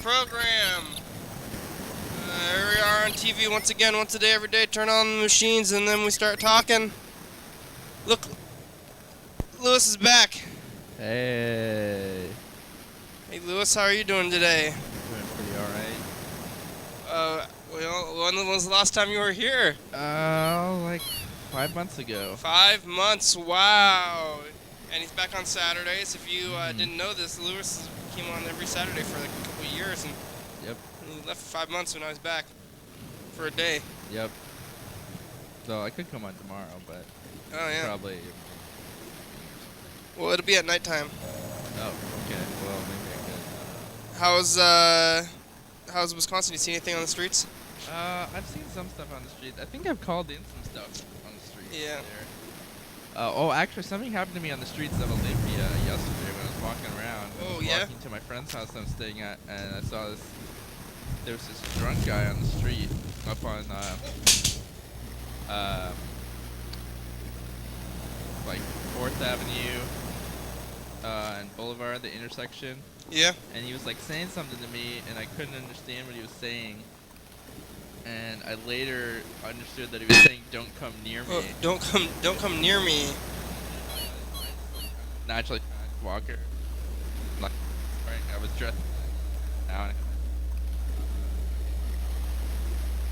program. Here we are on TV once again, once a day, every day. Turn on the machines and then we start talking. Look, Lewis is back. Hey. Hey Lewis, how are you doing today? Doing pretty alright. When was the last time you were here? Like 5 months ago. 5 months, wow. And he's back on Saturdays. If you didn't know this, Lewis came on every Saturday for like a couple of years, and Yep. he left for 5 months when I was back for a day. Yep. So I could come on tomorrow, but Oh yeah. probably. Well, it'll be at nighttime. Oh, okay. Well, maybe I How's Wisconsin? You see anything on the streets? could. I've seen some stuff on the street. I think I've called in some stuff on the street. Yeah. There. Oh, actually, something happened to me on the streets of Olympia yesterday when I was walking around. Oh, I was yeah? walking to my friend's house I'm staying at, and I saw this. There was this drunk guy on the street up on like 4th Avenue and Boulevard, the intersection. Yeah. And he was like saying something to me, and I couldn't understand what he was saying. And I later understood that he was saying, "Don't come near me." Oh, don't come near me. Naturally, Walker. Like, I was dressed down.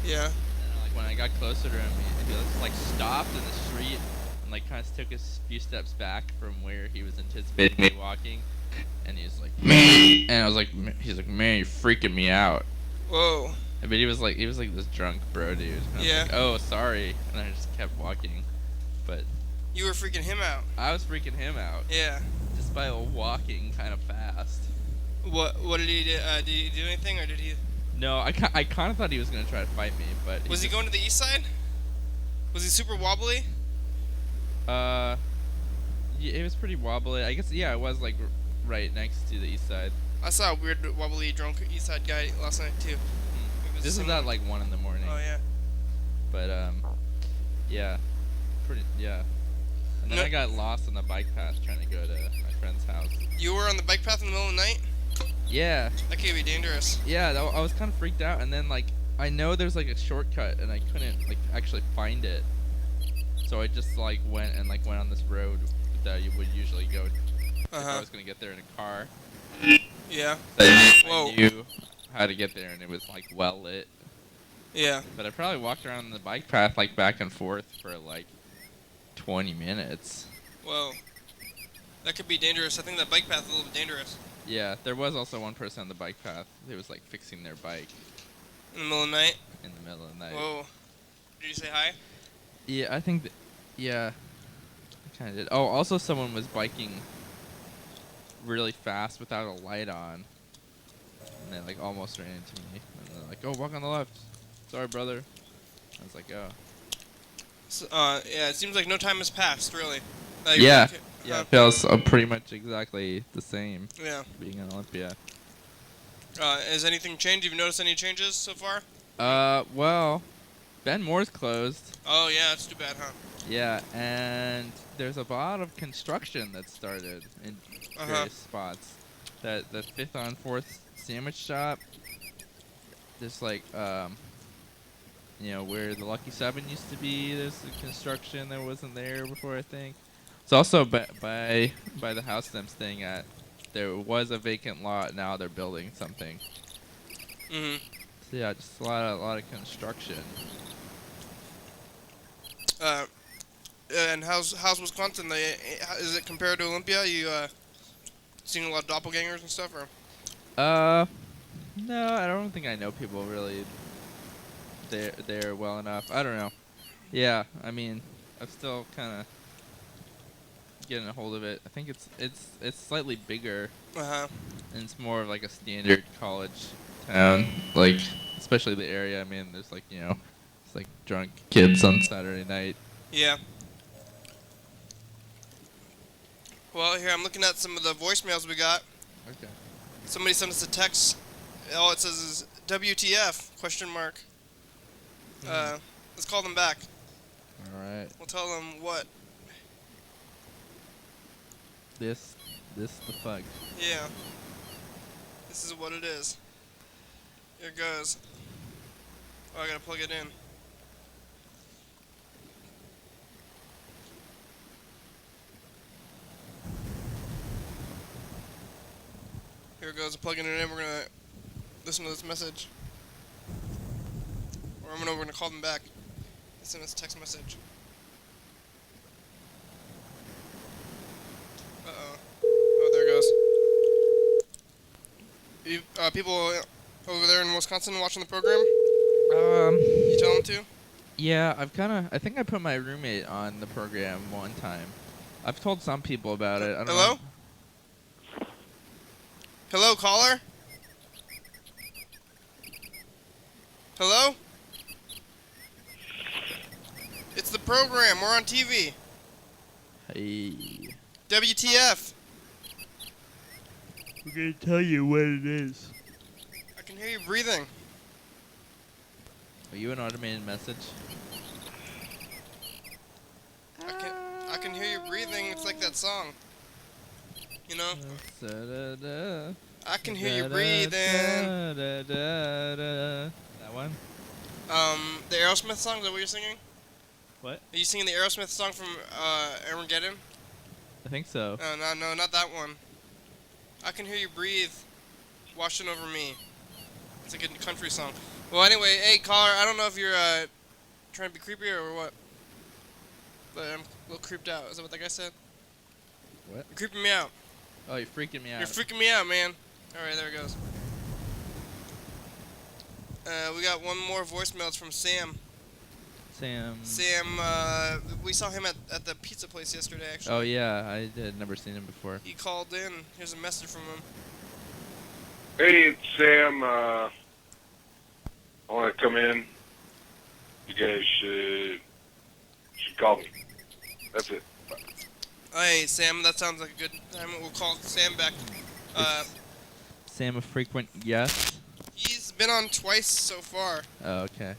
Yeah. And like when I got closer to him, he just like stopped in the street and like kind of took a few steps back from where he was anticipating me walking. And he was like, "Man," and I was like, he's like, "Man, you're freaking me out." Whoa. But he was like this drunk bro dude. And I was Yeah. like, "Oh, sorry," and I just kept walking. But You were freaking him out. I was freaking him out. Yeah. Just by walking kind of fast. What did he do? Did he do anything, or did he? No, I kind of thought he was gonna try to fight me, but Was he going to the east side? Was he super wobbly? Yeah, it was pretty wobbly. I guess it was like right next to the east side. I saw a weird wobbly drunk east side guy last night too. This is at like 1 in the morning. Oh yeah. But yeah, yeah. And then No- I got lost on the bike path trying to go to my friend's house. You were on the bike path in the middle of the night? Yeah, That could be dangerous. yeah. I was kind of freaked out, and then like I know there's like a shortcut, and I couldn't like actually find it. So I just like went on this road that you would usually go if I was gonna get there in a car. Yeah. Whoa. I knew how to get there, and it was like well lit. Yeah. But I probably walked around the bike path like back and forth for like 20 minutes. Whoa. That could be dangerous. I think that bike path is a little bit dangerous. Yeah, there was also one person on the bike path who was like fixing their bike In the middle of the night. in the middle of the night. Whoa. Did you say hi? Yeah, I think yeah, I kind of did. Oh, also someone was biking really fast without a light on. And they like almost ran into me. And they're like, "Oh, walk on the left." "Sorry, brother." I was like, "Oh." So, yeah, it seems like no time has passed, really. Like, Yeah. okay, Yeah, it feels pretty much exactly the same Yeah. being in Olympia. Has anything changed? Have you noticed any changes so far? Well, Ben Moore's closed. Oh, yeah, that's too bad, huh? Yeah, and there's a lot of construction that started in various spots. The 5th on 4th sandwich shop. There's like, where the Lucky 7 used to be, there's a construction that wasn't there before, I think. It's also by the house that I'm staying at. There was a vacant lot, now they're building something. Mm-hmm. So yeah, just a lot of construction. And how's Wisconsin? Is it compared to Olympia? You seen a lot of doppelgangers and stuff, or? No, I don't think I know people really there well enough. I don't know. Yeah, I mean, I'm still kind of getting a hold of it. I think it's slightly bigger, Uh-huh. and it's more of like a standard college town, like especially the area. I mean, there's like it's like drunk kids on Saturday night. Yeah. Well, here I'm looking at some of the voicemails we got. Okay. Somebody sent us a text. All it says is WTF ? Let's call them back. All right. We'll tell them what. This the fuck. Yeah. This is what it is. Here it goes. Oh, I gotta plug it in. Here it goes. I'm plugging it in. We're gonna listen to this message. Or we're gonna call them back. Send us a text message. Uh-oh. Oh, there it goes. People over there in Wisconsin watching the program? You tell them to? Yeah, I think I put my roommate on the program one time. I've told some people about it. I don't Hello? know. Hello, caller? Hello? It's the program. We're on TV. Hey. WTF? We're gonna tell you what it is. I can hear you breathing. Are you an automated message? I can hear you breathing. It's like that song. You know? I can hear you breathing. That one? The Aerosmith song, is that what you're singing? What? Are you singing the Aerosmith song from Armageddon? I think so. No, not that one. I can hear you breathe, washing over me. It's a good country song. Well, anyway, hey, caller, I don't know if you're trying to be creepy or what, but I'm a little creeped out. Is that what that guy said? What? You're creeping me out. Oh, you're freaking me out. You're freaking me out, man. All right, there it goes. We got one more voicemail. It's from Sam. Sam, we saw him at the pizza place yesterday, actually. Oh, yeah, I had never seen him before. He called in. Here's a message from him. Hey, it's Sam. I want to come in. You guys should call me. That's it. Bye. Hey, Sam, that sounds like a good time. We'll call Sam back. Sam a frequent guest? He's been on twice so far. Oh, okay.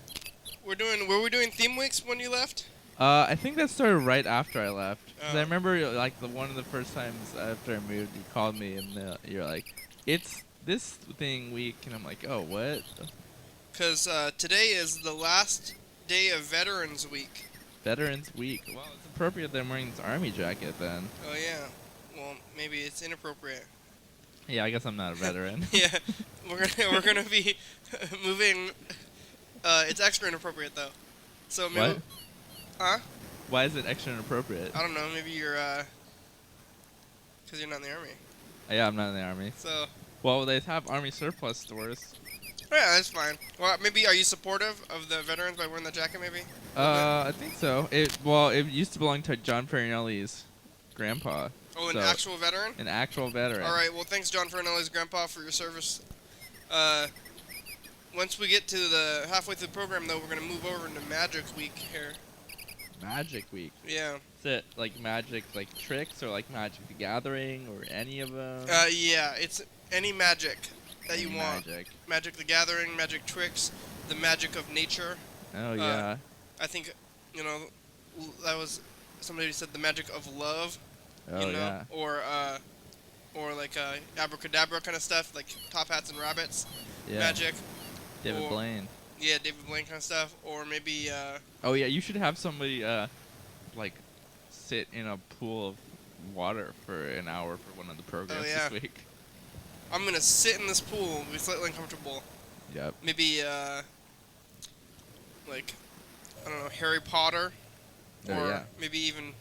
Were we doing theme weeks when you left? I think that started right after I left. 'Cause Oh. I remember, like, one of the first times after I moved, you called me and you're like, it's this thing week. And I'm like, oh, what? Because today is the last day of Veterans Week. Veterans Week. Well, it's appropriate that I'm wearing this army jacket then. Oh, yeah. Well, maybe it's inappropriate. Yeah, I guess I'm not a veteran. Yeah, we're gonna be moving. It's extra inappropriate though. So maybe. What? Huh? Why is it extra inappropriate? I don't know. Maybe you're because you're not in the army. Yeah, I'm not in the army. So. Well, they have army surplus stores. Oh, yeah, that's fine. Well, maybe are you supportive of the veterans by wearing the jacket? Maybe. I think so. It used to belong to John Farinelli's grandpa. Oh, an so actual veteran. An actual veteran. All right. Well, thanks, John Farinelli's grandpa, for your service. Once we get to the halfway through the program, though, we're gonna move over into Magic Week here. Magic Week. Yeah. Is it like magic, like tricks, or like Magic the Gathering, or any of them? Yeah. It's any magic that you Any want. Magic. Magic the Gathering, Magic Tricks, the magic of nature. Oh yeah. I think, that was somebody said the magic of love. Oh yeah. Or like abracadabra kind of stuff, like top hats and rabbits. Yeah. Magic. David Blaine. Yeah, David Blaine kind of stuff. Or maybe. Oh yeah, you should have somebody like sit in a pool of water for an hour for one of the programs yeah. this week. I'm gonna sit in this pool and be slightly uncomfortable. Yep. Maybe like I don't know, Harry Potter. Oh, Or yeah. maybe even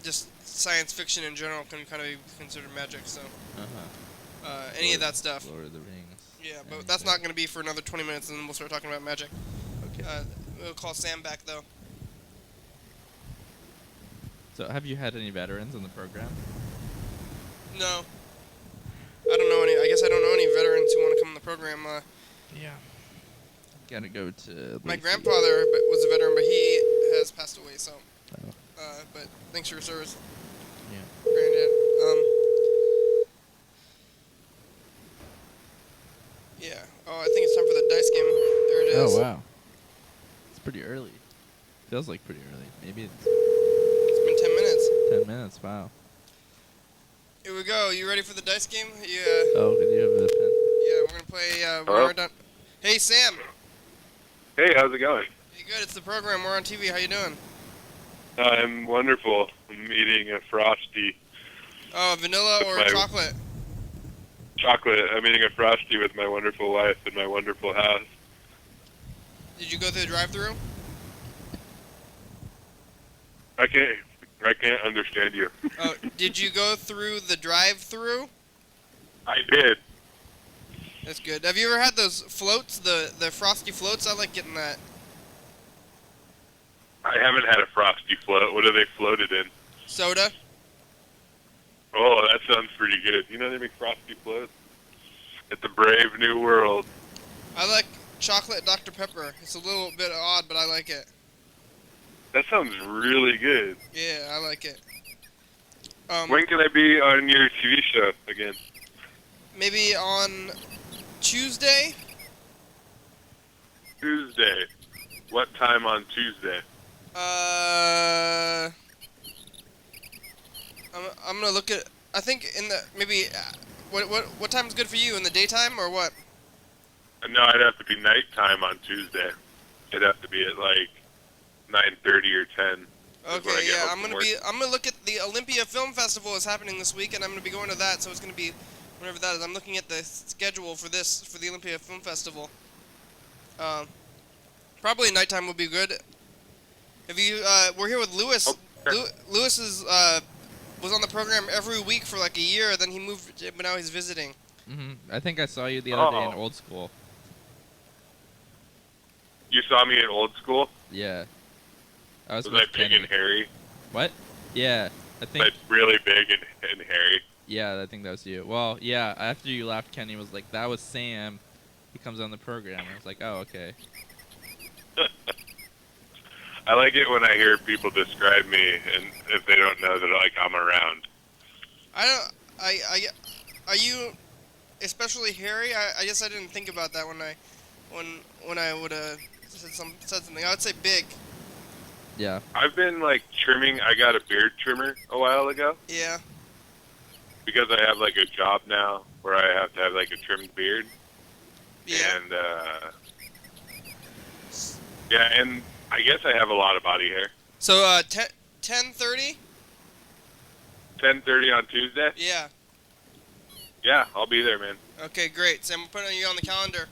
just science fiction in general can kind of be considered magic. So any of that stuff. Lord of the Rings. Yeah, but that's not going to be for another 20 minutes, and then we'll start talking about magic. Okay. We'll call Sam back, though. So, have you had any veterans on the program? No. I don't know any. I guess I don't know any veterans who want to come on the program. Yeah. Gotta go to. My grandfather was a veteran, but he has passed away, so. Oh. But thanks for your service. Yeah. Granddad. Yeah. Oh, I think it's time for the dice game. There it is. Oh wow. It's pretty early. Feels like pretty early. Maybe it's It's been 10 minutes. 10 minutes. Wow. Here we go. You ready for the dice game? Yeah. Oh, did you have a pen? Yeah, we're gonna play. Hello? We're done. Hey Sam. Hey, how's it going? Hey, good. It's the program. We're on TV. How you doing? I'm wonderful. I'm eating a Frosty Oh, vanilla With or my- chocolate? chocolate. I'm eating a Frosty with my wonderful wife in my wonderful house. Did you go through the drive-through? I can't understand you. Oh, did you go through the drive-through? I did. That's good. Have you ever had those floats, the frosty floats? I like getting that. I haven't had a Frosty float. What are they floated in? Soda. Oh, that sounds pretty good. You know they make Frosty floats? It's a brave new world. I like chocolate Dr. Pepper. It's a little bit odd, but I like it. That sounds really good. Yeah, I like it. When can I be on your TV show again? Maybe on Tuesday? Tuesday. What time on Tuesday? I'm gonna look at. I think in the maybe. What time is good for you? In the daytime or what? No, I'd have to be nighttime on Tuesday. It'd have to be at like 9:30 or 10. is when I Okay, get yeah, home I'm from gonna work. be. I'm gonna look at the Olympia Film Festival is happening this week, and I'm gonna be going to that. So it's gonna be whenever that is. I'm looking at the schedule for the Olympia Film Festival. Probably nighttime would be good. If you we're here with Lewis. Okay. Lewis is was on the program every week for like a year. Then he moved, but now he's visiting. I think I saw you the other day in Oh. Old School. You saw me in Old School? Yeah. I was Was with I big Kenny. and hairy? What? Yeah. I think. Like really big and hairy? Yeah, I think that was you. Well, yeah. After you left, Kenny was like, "That was Sam. He comes on the program." I was like, "Oh, okay." I like it when I hear people describe me, and if they don't know that like I'm around. I don't. Are you especially hairy? I guess I didn't think about that when I would have said something. I would say big. Yeah. I've been like trimming. I got a beard trimmer a while ago Yeah. because I have like a job now where I have to have like a trimmed beard. Yeah. And yeah, and I guess I have a lot of body hair. So 10:30. 10:30 on Tuesday. Yeah. Yeah, I'll be there, man. Okay, great. So I'm putting you on the calendar.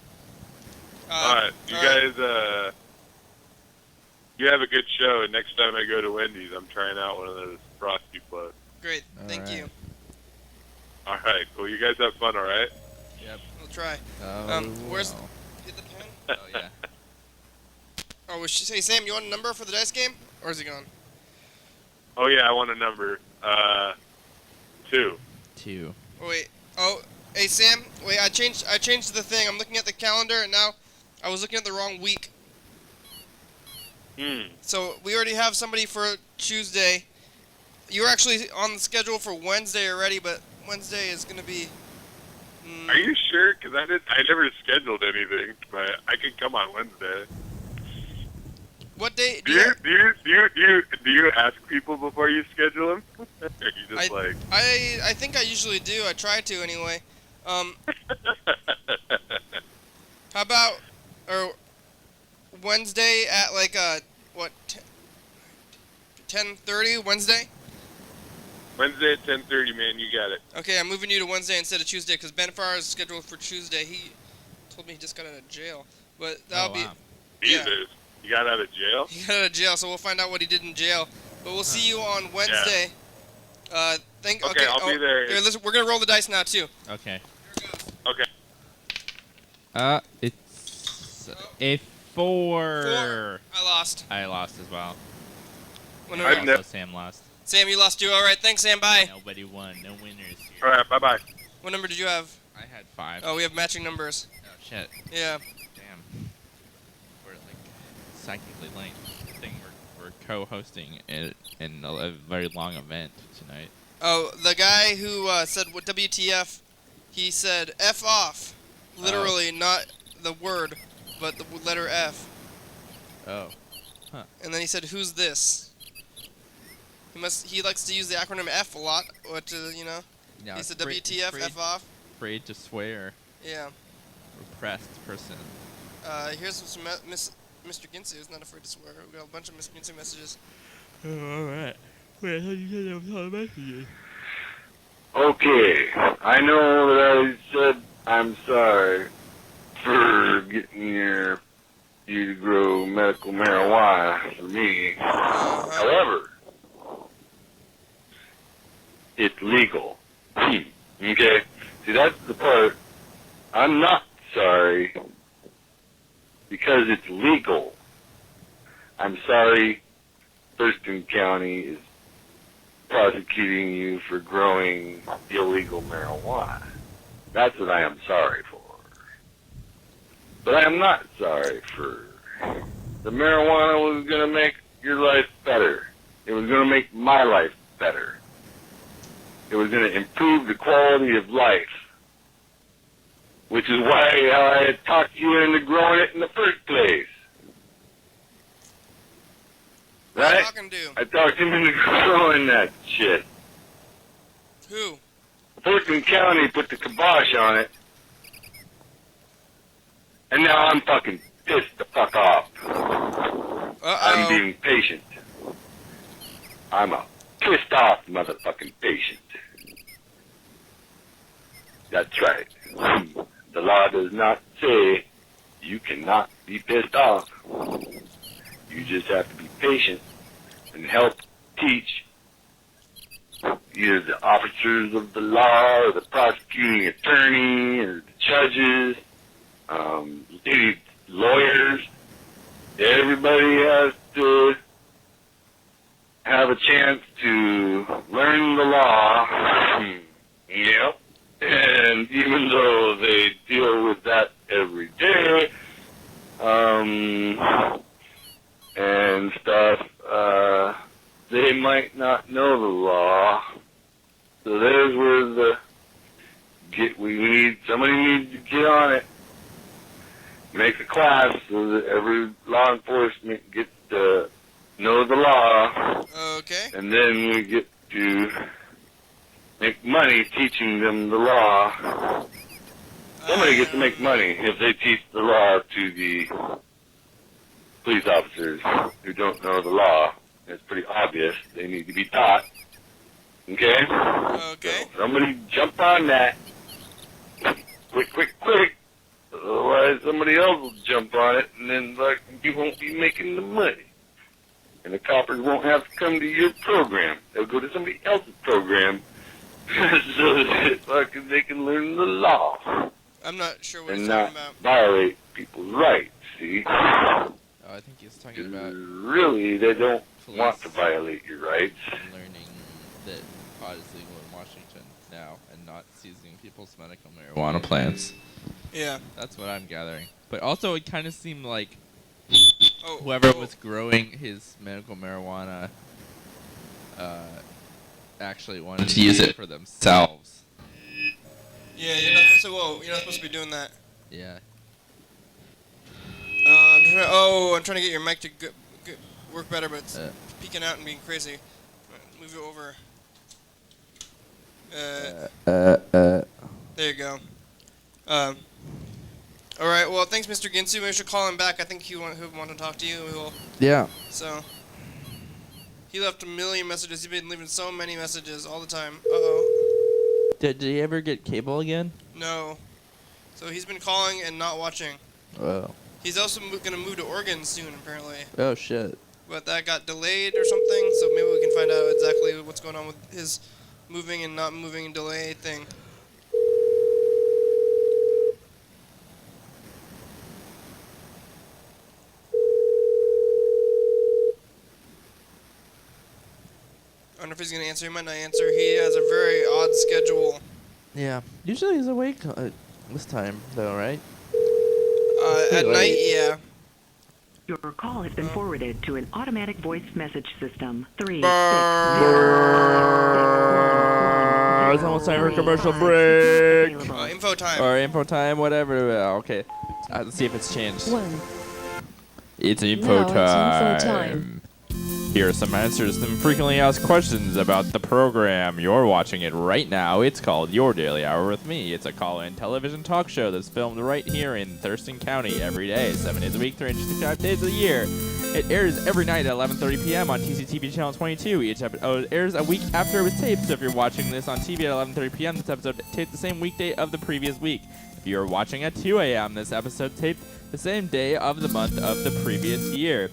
All right, you all right. guys. You have a good show, and next time I go to Wendy's, I'm trying out one of those Frosty floats. Great. Thank Alright. you. All right, cool. You guys have fun, all right? We'll try. Oh. Where's wow. get the pen? Oh yeah. Oh, hey Sam, you want a number for the dice game, or is it gone? Oh yeah, I want a number. 2. 2. Oh, wait. Oh, hey Sam. Wait, I changed the thing. I'm looking at the calendar, and now I was looking at the wrong week. So we already have somebody for Tuesday. You were actually on the schedule for Wednesday already, but Wednesday is gonna be. Are you sure? Because I never scheduled anything, but I can come on Wednesday. What day? Do you ask people before you schedule them? Or you just like? I think I usually do. I try to anyway. How about or Wednesday at like what 10:30 Wednesday? Wednesday at 10:30, man. You got it. Okay, I'm moving you to Wednesday instead of Tuesday because Ben Farr is scheduled for Tuesday. He told me he just got out of jail, but that'll be. Wow. Yeah. Jesus, you got out of jail? He got out of jail, so we'll find out what he did in jail. But we'll see you on Wednesday. Okay, I'll be there. Here, listen, we're gonna roll the dice now too. Okay. Okay. It's a 4. 4. I lost. I lost as well. When I've Also, Sam lost. Sam, you lost too. All right, thanks, Sam. Bye. Nobody won. No winners here. All right. Bye bye. What number did you have? I had 5. Oh, we have matching numbers. Oh shit. Yeah. Damn. We're like psychically linked. I think we're co-hosting in a very long event tonight. Oh, the guy who said what WTF, he said F off. Literally, not the word, but the letter F. Oh. And then he said, "Who's this?" He likes to use the acronym F a lot. What you know? Yeah, He said afraid- WTF, afraid- F off. Afraid to swear. Yeah. repressed person. Here's some Mr. Ginsu is not afraid to swear. We got a bunch of Mr. Ginsu messages. Oh, alright. Wait, I thought you said there was all the messages. Okay, I know that I said I'm sorry for getting you to grow medical marijuana for me. However, it's legal. Okay? See, that's the part. I'm not sorry because it's legal. I'm sorry Thurston County is prosecuting you for growing illegal marijuana. That's what I am sorry for. But I am not sorry for the marijuana was going to make your life better. It was going to make my life better. It was going to improve the quality of life, which is why I had talked you into growing it in the first place. Right? Talking to? I talked him into growing that shit. Who? Thurston County put the kibosh on it. And now I'm fucking pissed the fuck off. I'm being patient. I'm a pissed off motherfucking patient. That's right. The law does not say you cannot be pissed off. You just have to be patient and help teach either the officers of the law or the prosecuting attorney or the judges, any lawyers. Everybody has to have a chance to learn the law. Yep. And even though they deal with that every day, and stuff, they might not know the law. So there's where somebody needs to get on it. Make a class so that every law enforcement gets to know the law. Okay. And then we get to make money teaching them the law. Somebody gets to make money if they teach the law to the police officers who don't know the law. It's pretty obvious. They need to be taught. Okay? Okay. So somebody jump on that. Quick, quick, quick. Otherwise somebody else will jump on it and then you won't be making the money. And the coppers won't have to come to your program. They'll go to somebody else's program so that they can learn the law. I'm not sure what and he's not talking about. violate people's rights, see? Oh, I think he's talking about Really, they don't police want to violate your rights. learning that pot is legal in Washington now and not seizing people's medical marijuana plants. Yeah. That's what I'm gathering. But also, it kind of seemed like Oh, whoever was growing his medical marijuana actually wanted to use it for themselves. Yeah, you're not supposed to. Whoa, you're not supposed to be doing that. Yeah. I'm trying to get your mic to work better, but it's peeking out and being crazy. Move it over. There you go. All right. Well, thanks, Mr. Ginsu. Maybe we should call him back. I think he'll want to talk to you. Yeah. So he left a million messages. He's been leaving so many messages all the time. Uh-oh. Did he ever get cable again? No. So he's been calling and not watching. Oh. He's also going to move to Oregon soon, apparently. Oh, shit. But that got delayed or something, so maybe we can find out exactly what's going on with his moving and not moving and delay thing. I wonder if he's going to answer. He might not answer. He has a very odd schedule. Yeah. Usually he's awake this time, though, right? At night, yeah. Your call has been forwarded to an automatic voice message system. 3 6 It's almost time for a commercial break. Info time. Or info time, whatever. Okay. Let's see if it's changed. 1. It's info Now it's info time. time. Here are some answers to some frequently asked questions about the program. You're watching it right now. It's called Your Daily Hour with Me. It's a call-in television talk show that's filmed right here in Thurston County every day, 7 days a week, 365 days of the year. It airs every night at 11:30 p.m. on TCTV Channel 22. Each episode airs a week after it was taped, so if you're watching this on TV at 11:30 p.m., this episode taped the same weekday of the previous week. If you're watching at 2 a.m., this episode taped the same day of the month of the previous year.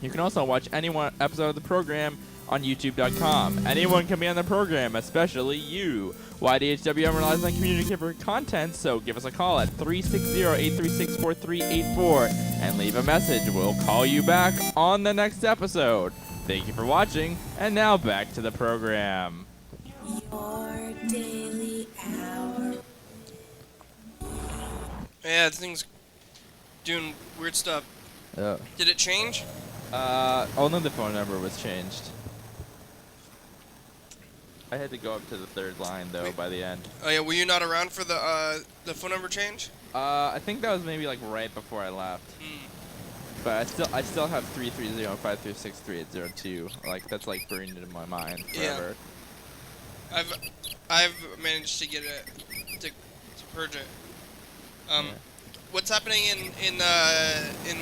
You can also watch any one episode of the program on YouTube.com. Anyone can be on the program, especially you. YDHWM relies on community for content, so give us a call at 360-836-4384 and leave a message. We'll call you back on the next episode. Thank you for watching, and now back to the program. Your daily hour. Yeah, this thing's doing weird stuff. Oh. Did it change? Only the phone number was changed. I had to go up to the third line though. Wait. By the end. Oh yeah, were you not around for the phone number change? I think that was maybe like right before I left. But I still have 330-536-3802. Like that's like burned into my mind forever. Yeah. I've managed to get it to purge it. What's happening in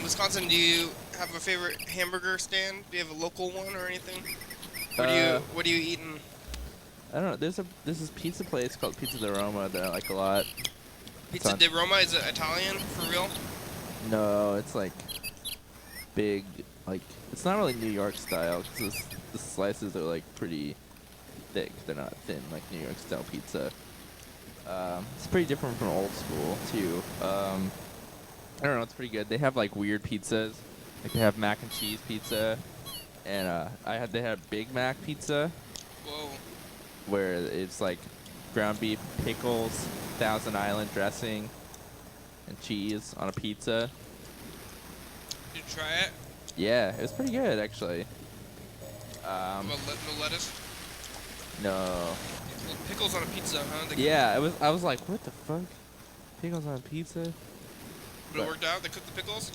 Wisconsin? Do you have a favorite hamburger stand? Do you have a local one or anything? What are you eating? I don't know. There's this pizza place called Pizza di Roma that I like a lot. Pizza di Roma, is it Italian for real? No, it's like big. Like it's not really New York style. 'Cause the slices are like pretty thick. They're not thin like New York style pizza. It's pretty different from old school too. I don't know. It's pretty good. They have like weird pizzas. Like they have mac and cheese pizza, and they had Big Mac pizza. Whoa. Where it's like ground beef, pickles, Thousand Island dressing, and cheese on a pizza. Did you try it? Yeah, it was pretty good actually. No lettuce? No. Pickles on a pizza, huh? Yeah, it was. I was like, what the fuck? Pickles on pizza? But it worked out? They cooked the pickles?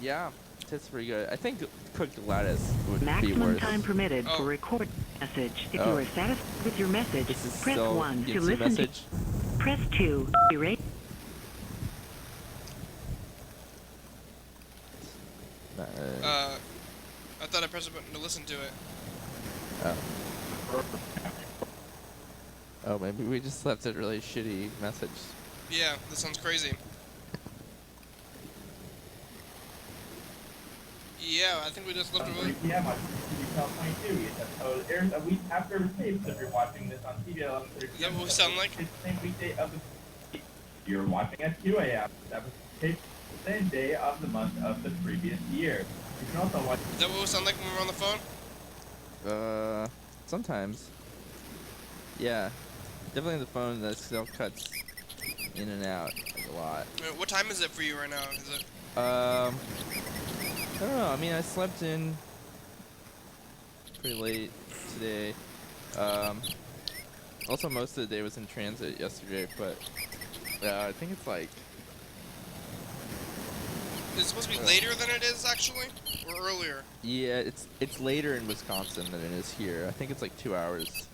Yeah, tastes pretty good. I think cooked lettuce would be Maximum worse. time permitted Oh. for record message. If Oh. you are satisfied with your message, This is press still 1 to instant listen message. to. Press 2 to erase. I thought I pressed a button to listen to it. Oh, maybe we just left a really shitty message. Yeah, this sounds crazy. Yeah, I think we just left a really... p.m. on TV Channel 22. Each episode airs a week after it was taped, so if you're watching this on TV at 11:30 p.m. Is that what we sound like? It's the same weekday of the week. You're watching at 2 a.m. That was taped the same day of the month of the previous year. You can also watch... Is that what we sound like when we're on the phone? Sometimes. Yeah. Definitely the phone that still cuts in and out like a lot. What time is it for you right now? Is it... I don't know. I mean, I slept in pretty late today. Also, most of the day was in transit yesterday, but I think it's like... Is it supposed to be later than it is, actually? Or earlier? Yeah, it's later in Wisconsin than it is here. I think it's like 2 hours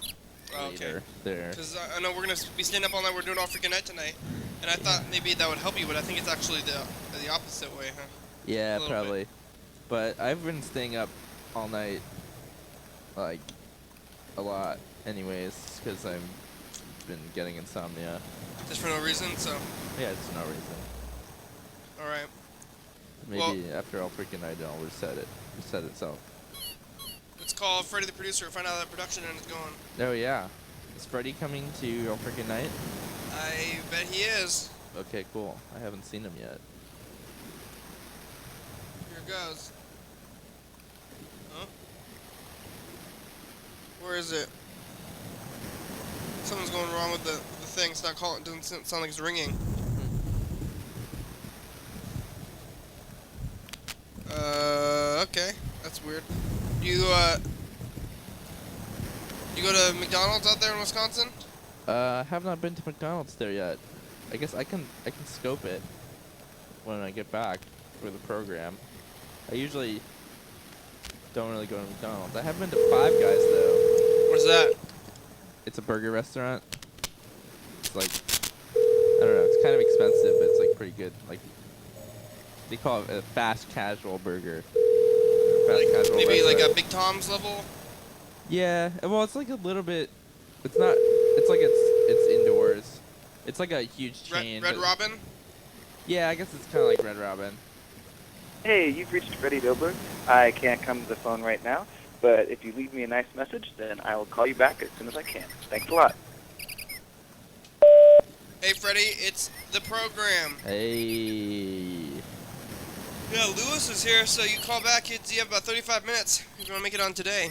Oh, later there. Because I know we're going to be staying up all night. We're doing all freaking night tonight. And I thought maybe that would help you, but I think it's actually the opposite way, huh? Yeah, a little probably. But I've been staying up all night, like, a lot anyways, because I've been getting insomnia. Just for no reason, so... Yeah, it's no reason. Alright. Maybe after all freaking night, it'll reset itself. Let's call Freddie the producer and find out how that production end is going. Oh, yeah. Is Freddy coming to all freaking night? I bet he is. Okay, cool. I haven't seen him yet. Here it goes. Huh? Where is it? Something's going wrong with the thing. It's not calling. It doesn't sound like it's ringing. Okay. That's weird. Do you go to McDonald's out there in Wisconsin? Have not been to McDonald's there yet. I guess I can scope it when I get back for the program. I usually don't really go to McDonald's. I have been to Five Guys though. What's that? It's a burger restaurant. It's like, I don't know. It's kind of expensive, but it's like pretty good. Like they call it a fast casual burger. Fast casual Maybe like restaurant. a Big Tom's level. Yeah. Well, it's like a little bit. It's not. It's like it's indoors. It's like a huge chain. Red but- Robin. Yeah, I guess it's kind of like Red Robin. Hey, you've reached Freddie Dobler. I can't come to the phone right now, but if you leave me a nice message, then I will call you back as soon as I can. Thanks a lot. Hey, Freddie, it's the program. Hey. Yeah, Lewis is here, so you call back. You have about 35 minutes if you want to make it on today.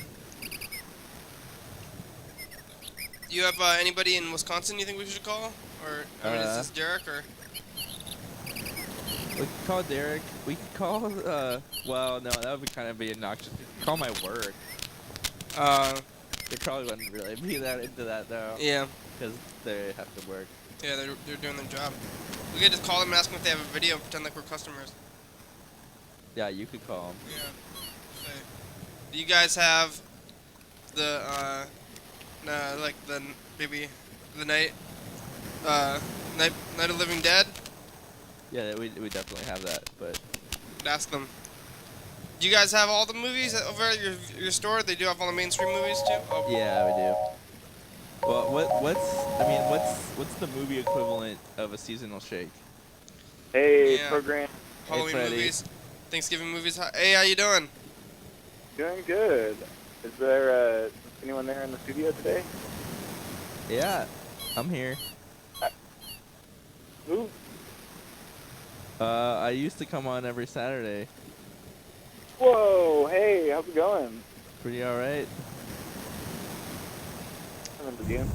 You have anybody in Wisconsin you think we should call? Or, I mean, is this Derek or? We could call Derek. We could call, well, no, that would kind of be obnoxious. We could call my work. They probably wouldn't really be that into that, though. Yeah. Because they have to work. Yeah, they're doing their job. We could just call them and ask them if they have a video and pretend like we're customers. Yeah, you could call him. Yeah. Okay. Do you guys have the, like maybe the Night of Living Dead? Yeah, we definitely have that, but... Ask them. Do you guys have all the movies over at your store? They do have all the mainstream movies too? Oh. Yeah, we do. Well, what's the movie equivalent of a seasonal shake? Hey, Yeah. program. Halloween Freddie. movies, Thanksgiving movies. Hey, how you doing? Doing good. Is there anyone there in the studio today? Yeah, I'm here. Who? I used to come on every Saturday. Whoa, hey, how's it going? Pretty alright. I'm in the game.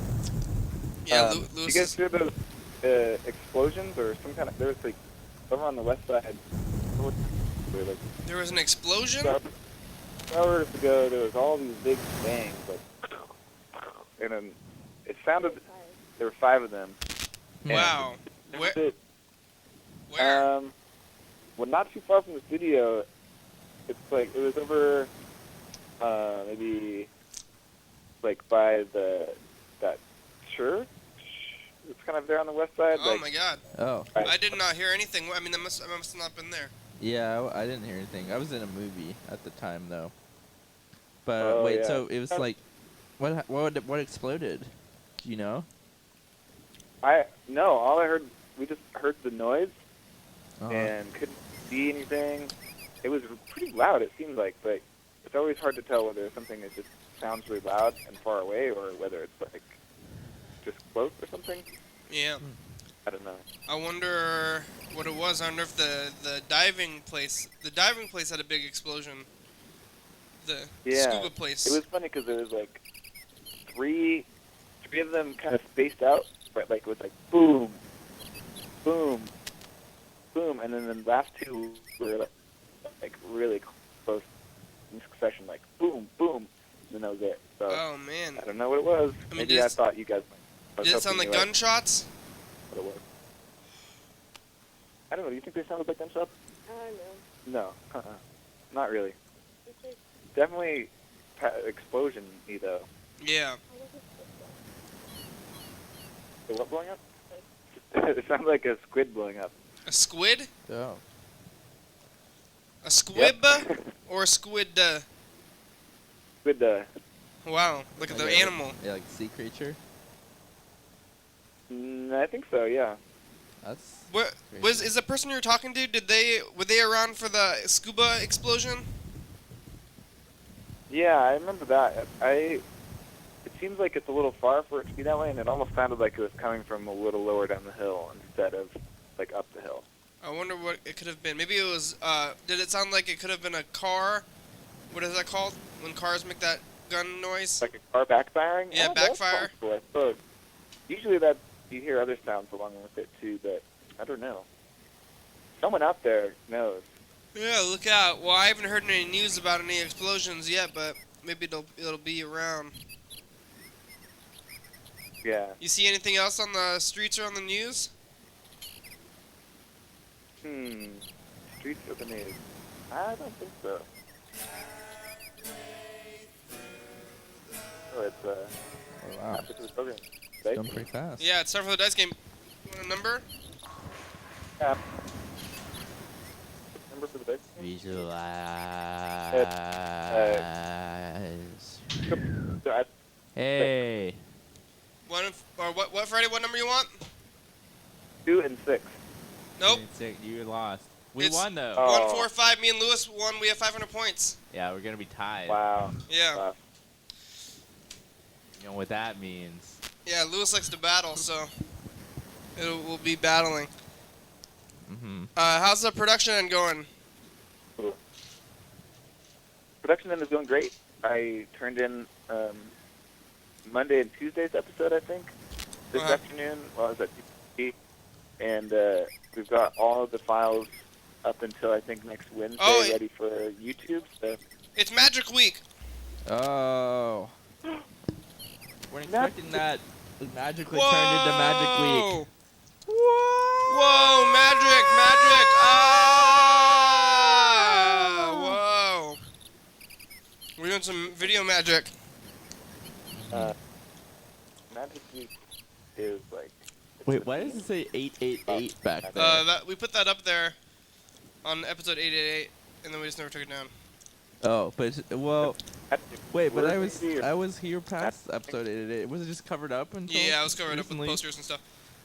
Yeah, You Lewis. guys hear those explosions or some kind of? There was like over on the west side. Like There was an explosion. hours ago, there was all these big bangs, like, and then it sounded. There were 5 of them. Wow. Where? It, Where? well, not too far from the studio. It's like it was over, maybe, like by that church. It's kind of there on the west side. Oh like, my God. Oh. I did not hear anything. I mean, I must have not been there. Yeah, I didn't hear anything. I was in a movie at the time, though. But Oh, wait, yeah. so it was like, what exploded? Do you know? No, all I heard, we just heard the noise Uh-huh. and couldn't see anything. It was pretty loud, it seemed like, but it's always hard to tell whether something is just sounds really loud and far away or whether it's like just close or something. Yeah. I don't know. I wonder what it was. I wonder if the diving place had a big explosion. The Yeah, scuba place. it was funny because there was like three of them kind of spaced out, but like it was like boom, boom, boom, and then the last 2 were like really close in succession, like boom, boom, and then that was it. So Oh man. I don't know what it was. I mean, Maybe did I it- thought you guys might. I was Did it sound hoping like you gunshots? What it was. I don't know. Do you think they sounded like gunshots? No. Not really. Definitely explosion-y, though. Yeah. So what blowing up? It sounds like a squid blowing up. A squid? Oh. A squib? Or a squid? Squid, Wow. Look at the Like a- animal. Yeah, like sea creature. I think so, yeah. That's. What is the person you're talking to? Were they around for the scuba explosion? Yeah, I remember that. It seems like it's a little far for it to be that way, and it almost sounded like it was coming from a little lower down the hill instead of, like, up the hill. I wonder what it could have been. Maybe it was. Did it sound like it could have been a car? What is that called? When cars make that gun noise? Like a car backfiring? Yeah, Oh, that's backfire. possible, I suppose. Usually that you hear other sounds along with it too, but I don't know. Someone out there knows. Yeah, look out. Well, I haven't heard any news about any explosions yet, but maybe it'll be around. Yeah. You see anything else on the streets or on the news? Streets of the news. I don't think so. so it's Oh, wow. halfway through the program. It's Right? going pretty fast. Yeah, it's time for the dice game. You want a number? Yeah. Number for the dice game? Visualize. So I, Hey. What, Freddie? What number you want? 2 and 6. Nope. You lost. We It's- won though. Oh. 1, 4, 5. Me and Lewis won. We have 500 points. Yeah, we're gonna be tied. Wow. Yeah. Wow. You know what that means. Yeah, Lewis likes to battle, so we'll be battling. Mm-hmm. How's the production end going? Production end is going great. I turned in Monday and Tuesday's episode, I think, this Uh-huh. afternoon while I was at TCTV. And we've got all of the files up until, I think, next Wednesday ready for YouTube. So It's Magic Week. Oh. We're Magic- expecting that to magically turned into Magic Week. Whoa, magic, magic. Ah! Whoa. We're doing some video magic. Magic Week is like... Wait, why does it say 888 back there? We put that up there on episode 888, and then we just never took it down. Oh, but well, wait, but I was Word. here past episode 888. Was it just covered up until? Yeah, I was covered up with recently? posters and stuff.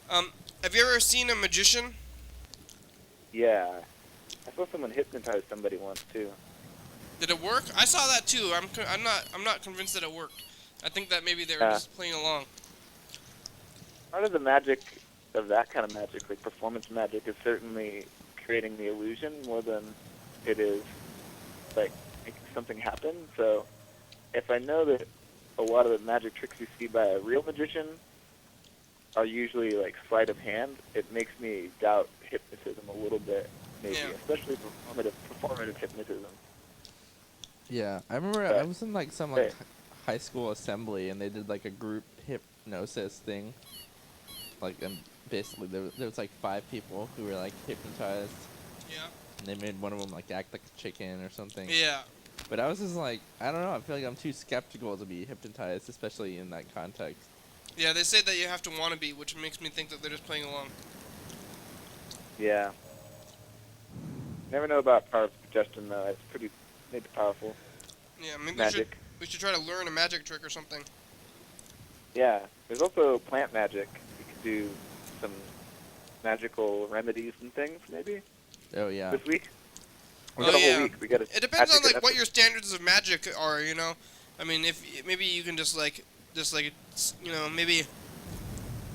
Have you ever seen a magician? Yeah. I saw someone hypnotize somebody once, too. Did it work? I saw that too. I'm not convinced that it worked. I think that maybe they were Yeah. just playing along. Part of the magic of that kind of magic, like performance magic, is certainly creating the illusion more than it is like making something happen. So if I know that a lot of the magic tricks you see by a real magician are usually like sleight of hand, it makes me doubt hypnotism a little bit, maybe, Yeah. especially performative hypnotism. Yeah, I remember I was in like some like high school assembly and they did like a group hypnosis thing. Like, and basically there was like 5 people who were like hypnotized. Yeah. And they made one of them like act like a chicken or something. Yeah. But I was just like, I don't know. I feel like I'm too skeptical to be hypnotized, especially in that context. Yeah, they say that you have to want to be, which makes me think that they're just playing along. Yeah. Never know about power of suggestion though. It's pretty maybe powerful. Yeah, maybe Magic. we should try to learn a magic trick or something. Yeah. There's also plant magic. You could do some magical remedies and things maybe Oh yeah. this week. We Oh, got a yeah. whole week. We got It depends on like what your standards of magic are, you know. I mean, if maybe you can just like you know, maybe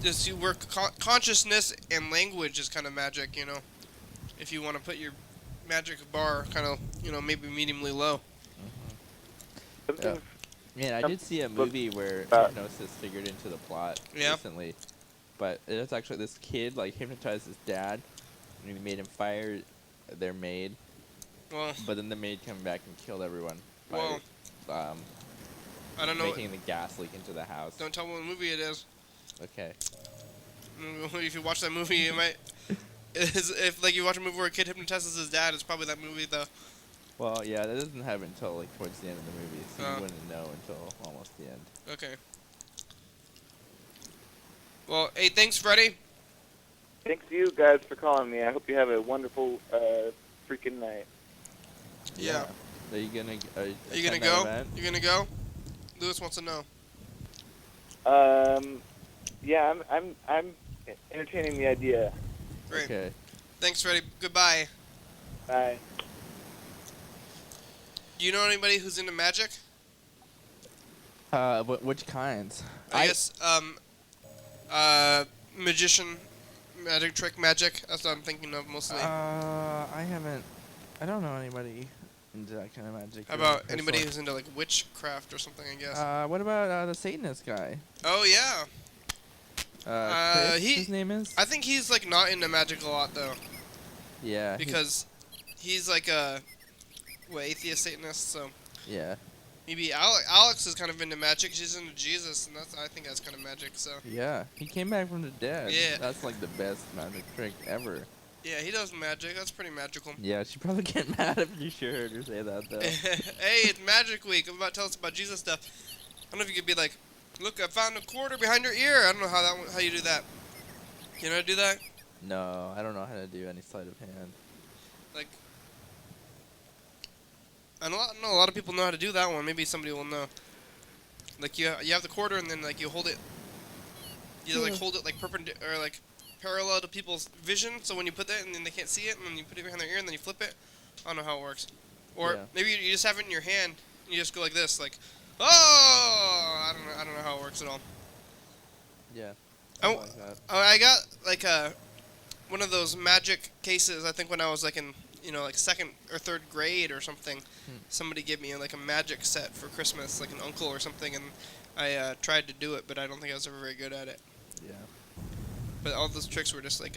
just you work consciousness and language is kind of magic, you know. If you want to put your magic bar kind of, you know, maybe mediumly low. Something Man, I did see a movie where hypnosis figured into the plot Yeah. recently. But it's actually this kid like hypnotized his dad and he made him fire their maid. Well, But then the maid came back and killed everyone by Whoa. I don't know. making the gas leak into the house. Don't tell me what movie it is. Okay. If you watch that movie, you might. If like you watch a movie where a kid hypnotizes his dad, it's probably that movie though. Well, yeah, that doesn't happen until like towards the end of the movie, so Oh. you wouldn't know until almost the end. Okay. Well, hey, thanks, Freddie. Thanks to you guys for calling me. I hope you have a wonderful freaking night. Yeah. Are you gonna? Are you gonna attend that go? event? You gonna go? Lewis wants to know. Yeah, I'm entertaining the idea. Great. Okay. Thanks, Freddie. Goodbye. Bye. Do you know anybody who's into magic? Which kinds? I guess magician, magic trick, magic. That's what I'm thinking of mostly. I haven't. I don't know anybody into that kind of magic. How about personally. anybody who's into like witchcraft or something? I guess. What about the Satanist guy? Oh yeah. Chris, he- his name is. I think he's like not into magic a lot though, Yeah. because he's like a atheist Satanist. So Yeah. maybe Alex is kind of into magic. She's into Jesus, and I think that's kind of magic. So Yeah. He came back from the dead. Yeah. That's like the best magic trick ever. yeah, he does magic. That's pretty magical. Yeah. She'd probably get mad if you heard her say that though. Hey, it's Magic Week. I'm about to tell us about Jesus stuff. don't know if you could be like, look, I found a quarter behind your ear. I don't know how you do that. You know how to do that? No, I don't know how to do any sleight of hand. Like, I know a lot of people know how to do that one. Maybe somebody will know. Like you have the quarter and then like you hold it. You like hold it like perpendicular or like parallel to people's vision. So when you put that and then they can't see it, and then you put it behind their ear and then you flip it. I don't know how it works. Or Yeah. maybe you just have it in your hand and you just go like this, like, oh, I don't know how it works at all. Yeah. Oh, something like that. I got like one of those magic cases. I think when I was like in like 2nd or 3rd grade or something, somebody gave me like a magic set for Christmas, like an uncle or something, and I tried to do it, but I don't think I was ever very good at it. Yeah. But all those tricks were just like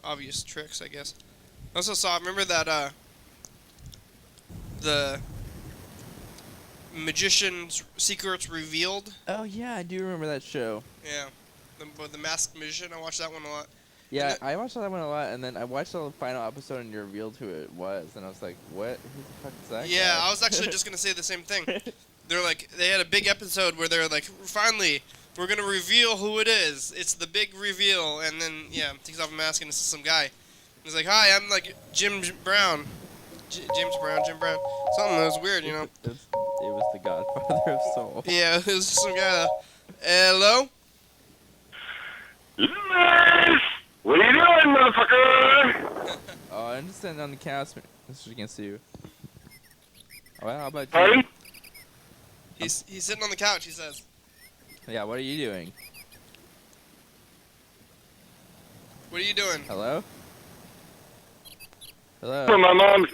obvious tricks, I guess. I also remember that the Magician's Secrets Revealed. Oh yeah, I do remember that show. Yeah, the Masked Magician. I watched that one a lot. Yeah, And I watched that one a lot, and then I watched the final episode, and you revealed who it was, and I was like, "What? Who the fuck is that?" Yeah, guy? I was actually just gonna say the same thing. They had a big episode where they're like, finally, we're gonna reveal who it is. It's the big reveal, and then takes off a mask and it's some guy. He's like, hi, I'm like Jim Brown, Jim Brown. Something that was weird, you know. It was the Godfather of Soul. Yeah, it was just some guy. Hello. Yes! What are you doing, motherfucker? Oh, I'm just sitting on the couch, Mr. Against you. Well, how about you? Pardon? He's sitting on the couch. He says. Yeah, what are you doing? What are you doing? Hello? Hello? For my mom's.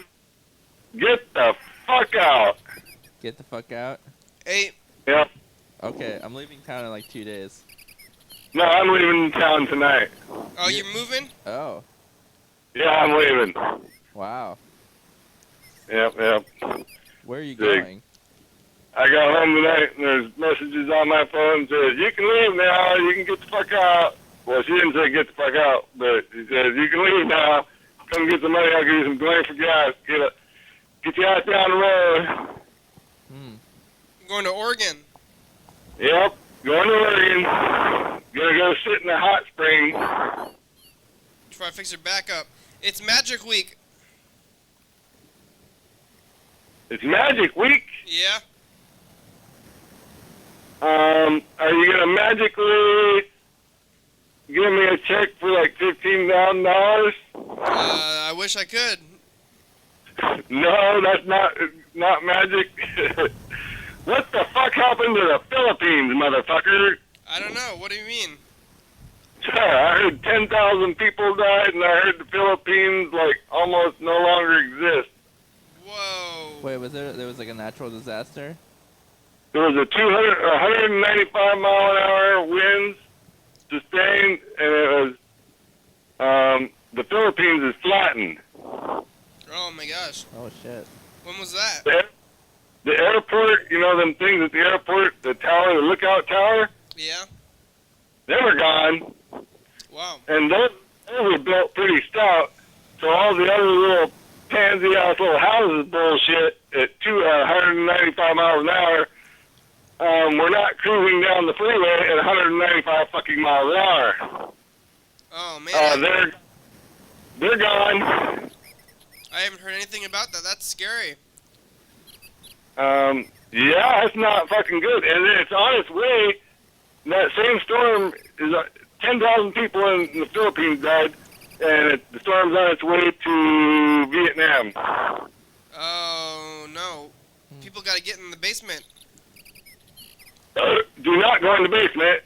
Get the fuck out. Get the fuck out? Hey. Yep. Okay, I'm leaving town in like 2 days. No, I'm leaving town tonight. Oh, you're moving? Oh, Yeah, I'm leaving. wow. Yep. Where are you Big. going? I got home tonight and there's messages on my phone that says, you can leave now, you can get the fuck out. Well, she didn't say get the fuck out, but she says, you can leave now, come get the money, I'll give you some money for gas, get you out down the road. Hmm. I'm going to Oregon. Yep, going to Oregon, gonna go sit in the hot spring. Try to fix your back up. It's Magic Week. It's Magic Week. Yeah. Are you gonna magically give me a check for like $15,000? I wish I could. No, that's not magic. What the fuck happened to the Philippines, motherfucker? I don't know. What do you mean? I heard 10,000 people died, and I heard the Philippines like almost no longer exist. Whoa. Wait, there was like a natural disaster? There was a 195 mile an hour winds sustained, and it was the Philippines is flattened. Oh my gosh. Oh shit. When was that? The airport, you know them things at the airport, the tower, the lookout tower, Yeah. they were gone. Wow. And those were built pretty stout, so all the other little pansy-ass little houses bullshit at 195 miles an hour, we're not cruising down the freeway at 195 fucking miles an hour. Oh man. They're gone. I haven't heard anything about that. That's scary. Yeah, it's not fucking good, and it's on its way. That same storm is 10,000 people in the Philippines died, and the storm's on its way to Vietnam. Oh no. People got to get in the basement. Do not go in the basement.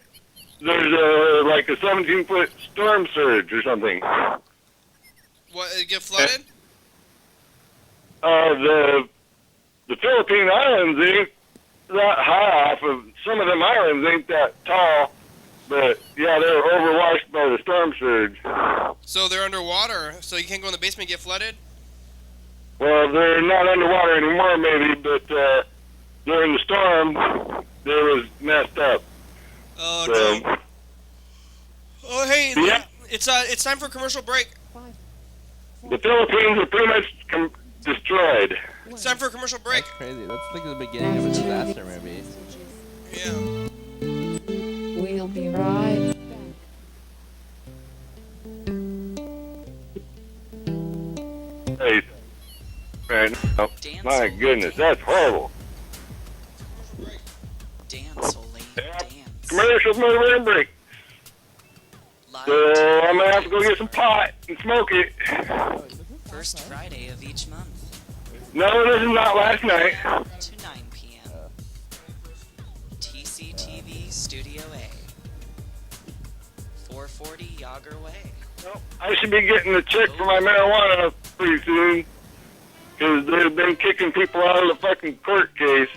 There's like a 17-foot storm surge or something. What? It get flooded? The Philippine Islands ain't that high off of, some of them islands ain't that tall, but yeah, they're overwashed by the storm surge. So they're underwater. So you can't go in the basement and get flooded? Well, they're not underwater anymore, maybe, but during the storm, they was messed up. Oh So, no. Oh hey, Yeah. it's time for commercial break. the Philippines are pretty much destroyed. It's time for a commercial break. That's crazy. That's like the beginning of a disaster movie. Yeah. We'll be right Hey, man, oh, my goodness, that's horrible. Dance, old lady, Yeah. dance. Commercials, murder, and break. Live So I'm gonna have to go get some pot and smoke it. First Friday of each month No, this is not last night. to 9 p.m. TCTV Studio A. 440 Yager Way. I should be getting a check for my marijuana pretty soon. Because they've been kicking people out of the fucking court case.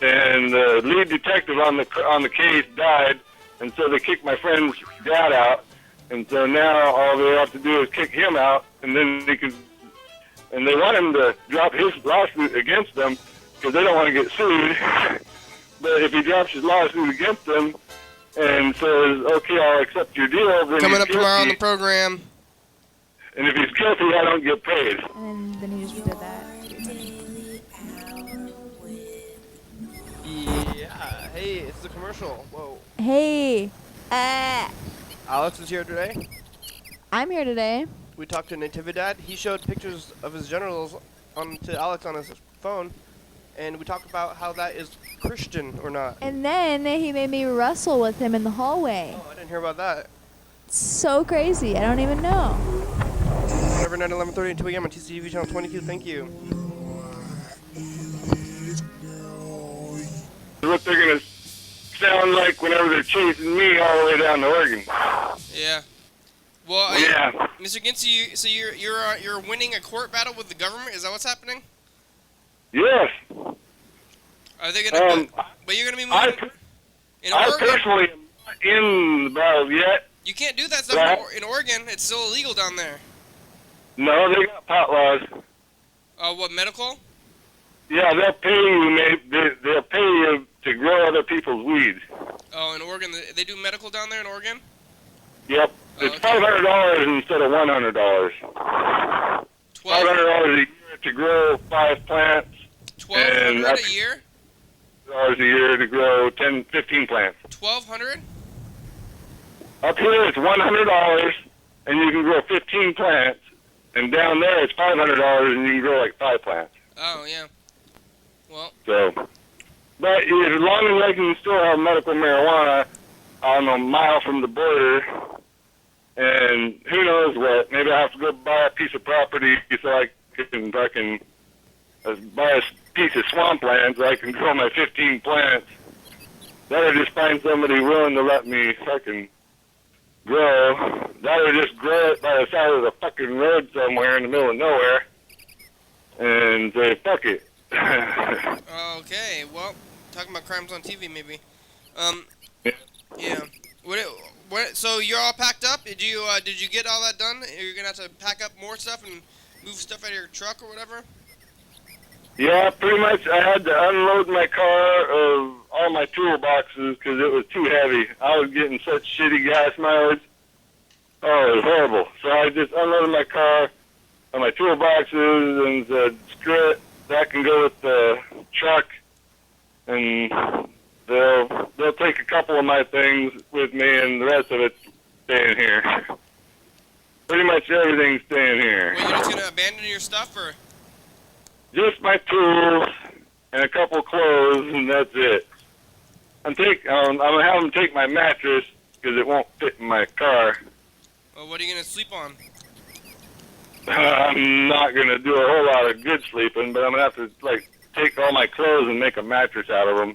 And the lead detective on the case died. And so they kicked my friend's dad out. And so now all they have to do is kick him out. And then they can... And they want him to drop his lawsuit against them because they don't want to get sued. But if he drops his lawsuit against them and says, okay, I'll accept your deal, then Coming he's up tomorrow on the guilty. program. And if he's guilty, I don't get paid. And then he just did that. Yeah. Hey, it's the commercial. Whoa. Hey, Alex is here today. I'm here today. We talked to Natividad. He showed pictures of his genitals to Alex on his phone, and we talked about how that is Christian or not. And then he made me wrestle with him in the hallway. Oh, I didn't hear about that. So crazy. I don't even know. Every night, 11:30 and 2 a.m. on TCTV channel 22. Thank you. What they're gonna sound like whenever they're chasing me all the way down to Oregon. Yeah. Well, Yeah. Mr. Ginty, so you're winning a court battle with the government? Is that what's happening? Yes. Are they gonna? But you're gonna be moving in I Oregon. personally am not in the battle yet. You can't do that stuff in Oregon. It's still illegal down there. No, they got pot laws. What, medical? Yeah, they'll pay you. They'll pay you to grow other people's weed. Oh, in Oregon, they do medical down there in Oregon? Yep. It's $500 instead of $100. $500 a year to grow 5 plants. $1,200 a year? $1,200 a year to grow 10, 15 plants. $1,200? Up here it's $100 and you can grow 15 plants, and down there it's $500 and you can grow like 5 plants. Oh, yeah. Well. So, but as long as I can still have medical marijuana, I'm a mile from the border, and who knows what? Maybe I have to go buy a piece of property so I can fucking buy a piece of swampland so I can grow my 15 plants. That or just find somebody willing to let me fucking grow. That or just grow it by the side of the fucking road somewhere in the middle of nowhere and say, fuck it. Okay, well, talking about crimes on TV, maybe. Yeah. What? So you're all packed up? Did you get all that done? You're gonna have to pack up more stuff and move stuff out of your truck or whatever? Yeah, pretty much. I had to unload my car of all my toolboxes because it was too heavy. I was getting such shitty gas mileage. Oh, it was horrible. So I just unloaded my car of my toolboxes and said, screw it, that can go with the truck, and they'll take a couple of my things with me, and the rest of it's staying here. Pretty much everything's staying here. Well, you're just gonna abandon your stuff, or? Just my tools and a couple clothes, and that's it. I'm gonna have them take my mattress because it won't fit in my car. Well, what are you gonna sleep on? I'm not gonna do a whole lot of good sleeping, but I'm gonna have to take all my clothes and make a mattress out of them.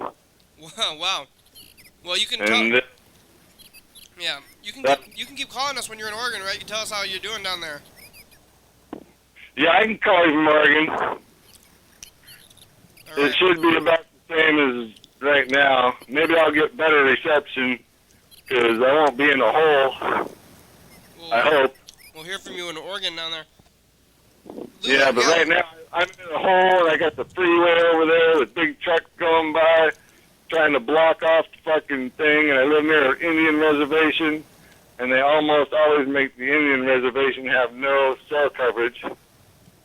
Wow. Well, you can And tell. Yeah, you can keep calling us when you're in Oregon, right? You can tell us how you're doing down there. yeah, I can call you from Oregon. It should be about the same as right now. Maybe I'll get better reception because I won't be in a hole. I hope. We'll hear from you in Oregon down there. Yeah, but right now I'm in a hole and I got the freeway over there with big trucks going by trying to block off the fucking thing, and I live near an Indian reservation, and they almost always make the Indian reservation have no cell coverage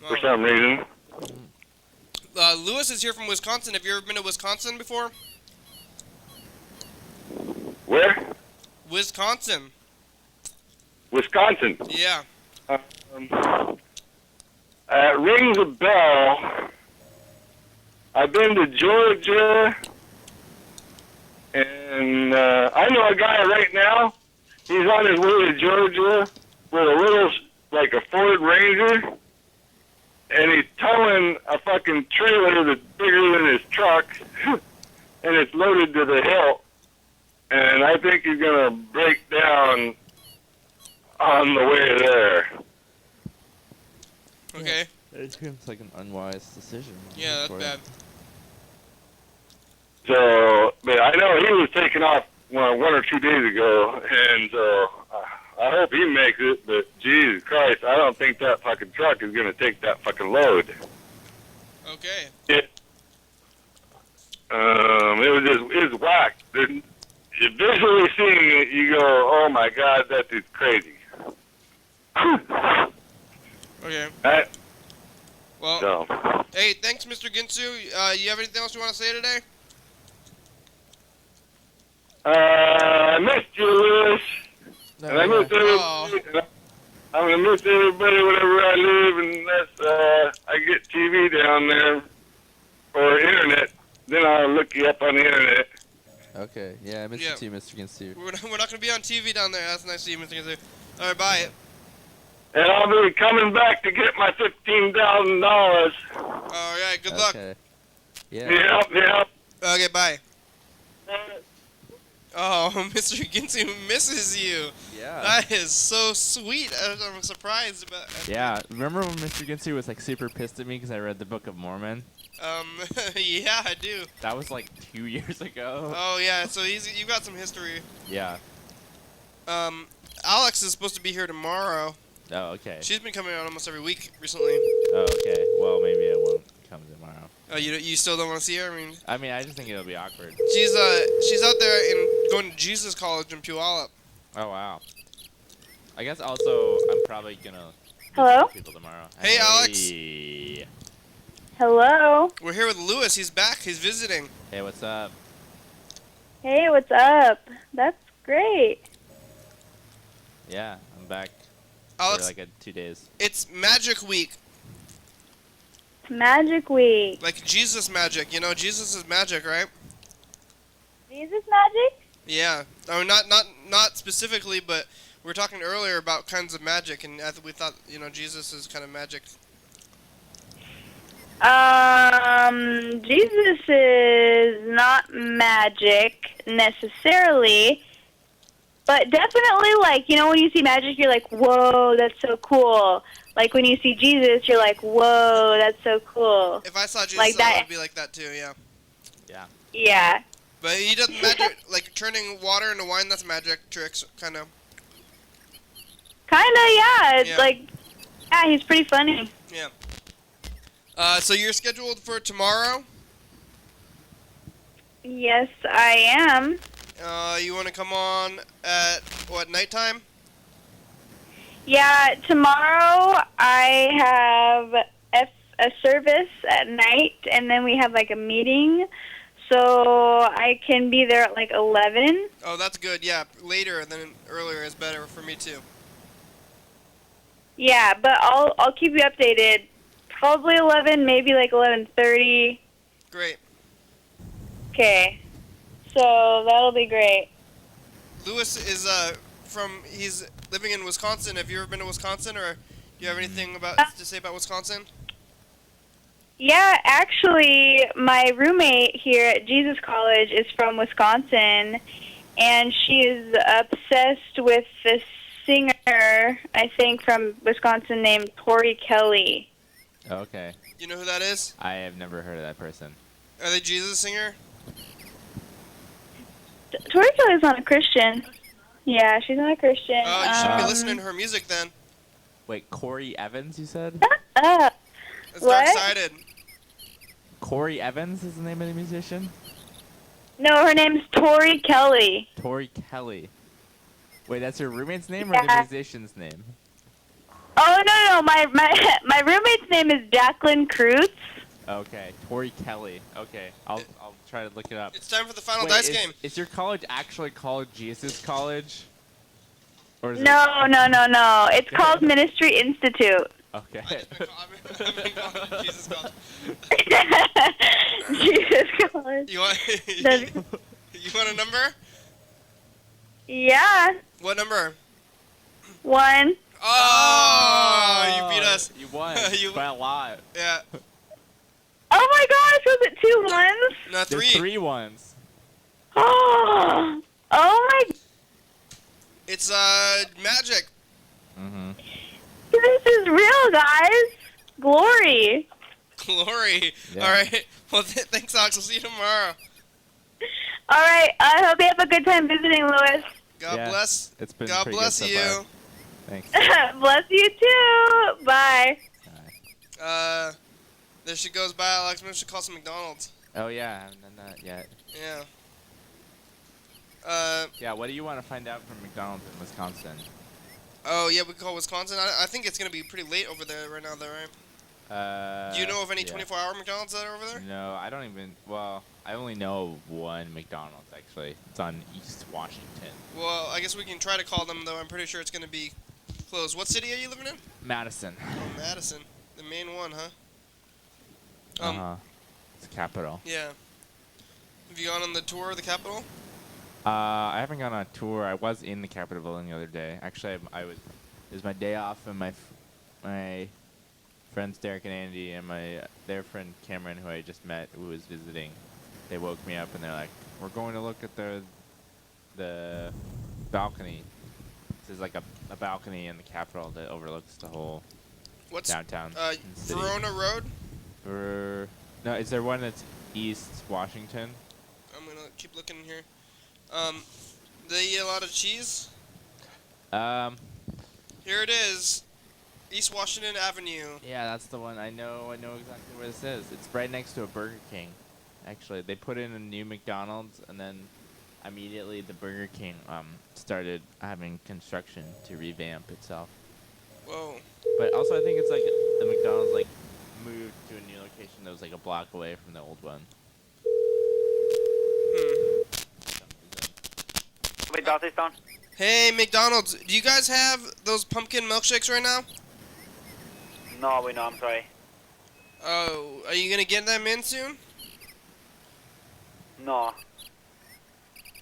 for some reason. Lewis is here from Wisconsin. Have you ever been to Wisconsin before? Where? Wisconsin. Wisconsin. Yeah. It rings a bell. I've been to Georgia, and I know a guy right now. He's on his way to Georgia with a little, like a Ford Ranger, and he's towing a fucking trailer that's bigger than his truck, and it's loaded to the hilt. And I think he's gonna break down on the way there. Okay. It seems like an unwise decision. Yeah, that's for bad. it. So, but I know he was taken off one or 2 days ago, and so I hope he makes it. But Jesus Christ, I don't think that fucking truck is gonna take that fucking load. Okay. It was whack. You visually seeing it, you go, oh my God, that dude's crazy. Okay. Right? Well, So, hey, thanks, Mr. Ginsu. You have anything else you want to say today? I missed you, Lewis. And I missed everybody. And I'm gonna miss everybody wherever I live, unless I get TV down there or internet. Then I'll look you up on the internet. Okay, yeah, I missed you too, Mr. Ginsu. We're not going to be on TV down there. That's nice of you, Mr. Ginsu. All right, bye. And I'll be coming back to get my $15,000. All right, good luck. Okay. Yeah. Yep. Okay, bye. Oh, Mr. Ginsu misses you. Yeah. That is so sweet. I'm surprised about. Yeah, remember when Mr. Ginsu was like super pissed at me because I read the Book of Mormon? Yeah, I do. That was like 2 years ago. Oh yeah, so you got some history. Yeah. Alex is supposed to be here tomorrow. Oh, okay. She's been coming out almost every week recently. Oh, okay. Well, maybe I won't come tomorrow. Oh, you still don't want to see her? I mean, I just think it'll be awkward. She's out there going to Jesus College in Puyallup. Oh, wow. I guess also I'm probably gonna Hello? meet people tomorrow. Hey, Alex. Hey. Hello? We're here with Lewis. He's back. He's visiting. Hey, what's up? Hey, what's up? That's great. Yeah, I'm back Alex, for like 2 days. It's Magic Week. Magic Week. Like Jesus magic. You know, Jesus is magic, right? Jesus magic? Yeah. I mean, not specifically, but we were talking earlier about kinds of magic, and we thought, Jesus is kind of magic. Jesus is not magic necessarily, but definitely, like, when you see magic, you're like, whoa, that's so cool. Like, when you see Jesus, you're like, whoa, that's so cool. If I saw Jesus, like I would be like that too, yeah. Yeah. Yeah. But he does magic, like turning water into wine, that's magic tricks, kind of. Kinda, yeah. It's Yeah. like, yeah, he's pretty funny. Yeah. So you're scheduled for tomorrow? Yes, I am. You want to come on at, what, nighttime? Yeah, tomorrow I have a service at night, and then we have, like, a meeting, so I can be there at, like, 11. Oh, that's good, yeah. Later than earlier is better for me, too. Yeah, but I'll keep you updated. Probably 11, maybe, like, 11:30. Great. Okay. So that'll be great. Lewis is, he's living in Wisconsin. Have you ever been to Wisconsin, or do you have anything to say about Wisconsin? Yeah, actually, my roommate here at Jesus College is from Wisconsin, and she is obsessed with this singer, I think, from Wisconsin named Tori Kelly. Okay. You know who that is? I have never heard of that person. Are they Jesus singer? Tori Kelly's not a Christian. Yeah, she's not a Christian. Oh, you shouldn't be listening to her music then. Wait, Corey Evans, you said? Let's Start excited. Corey Evans is the name of the musician? No, her name's Tori Kelly. Tori Kelly. Wait, that's her roommate's name or the Yeah. musician's name? Oh, no. My roommate's name is Jacqueline Cruz. Okay, Tori Kelly. Okay, I'll try to look it up. It's time for the final Wait, dice game. Is your college actually called Jesus College? Or is it? No. It's called Ministry Institute. Okay. Jesus College. Jesus College. You want you want a number? Yeah. What number? 1. Oh, you beat us. You won You- by a lot. Yeah. Oh my gosh, was it 2 ones? No, There's 3. 3 ones. Oh my. It's magic. Mm-hmm. This is real, guys. Glory. Glory. Yeah. All right. Well, thanks, Ox. We'll see you tomorrow. All right. I hope you have a good time visiting, Louis. God Yeah, bless. It's been God pretty bless good so you. far. Thanks. Bless you too. Bye. There she goes by, Alex. Maybe we should call some McDonald's. Oh yeah, I haven't done that yet. Yeah. Yeah, what do you want to find out from McDonald's in Wisconsin? Oh, yeah, we call Wisconsin. I think it's going to be pretty late over there right now, though, right? Do you know of any yeah. 24-hour McDonald's that are over there? No, I don't even. Well, I only know one McDonald's actually. It's on East Washington. Well, I guess we can try to call them, though. I'm pretty sure it's going to be closed. What city are you living in? Madison. Oh, Madison. The main one, huh? It's the capital. Yeah. Have you gone on the tour of the Capitol? I haven't gone on a tour. I was in the Capitol building the other day. Actually, I was. It was my day off, and my friends Derek and Andy and their friend Cameron, who I just met, who was visiting. They woke me up and they're like, "We're going to look at the balcony." There's like a balcony in the Capitol that overlooks the whole downtown. city. Verona Road? No, is there one that's East Washington? I'm going to keep looking here. They eat a lot of cheese? Here it is. East Washington Avenue. Yeah, that's the one. I know exactly where this is. It's right next to a Burger King. Actually, they put in a new McDonald's, and then immediately the Burger King started having construction to revamp itself. Whoa. But also, I think it's like the McDonald's like moved to a new location that was like a block away from the old one. Hey, McDonald's, do you guys have those pumpkin milkshakes right now? No, I'm sorry. Oh, are you gonna get them in soon? No.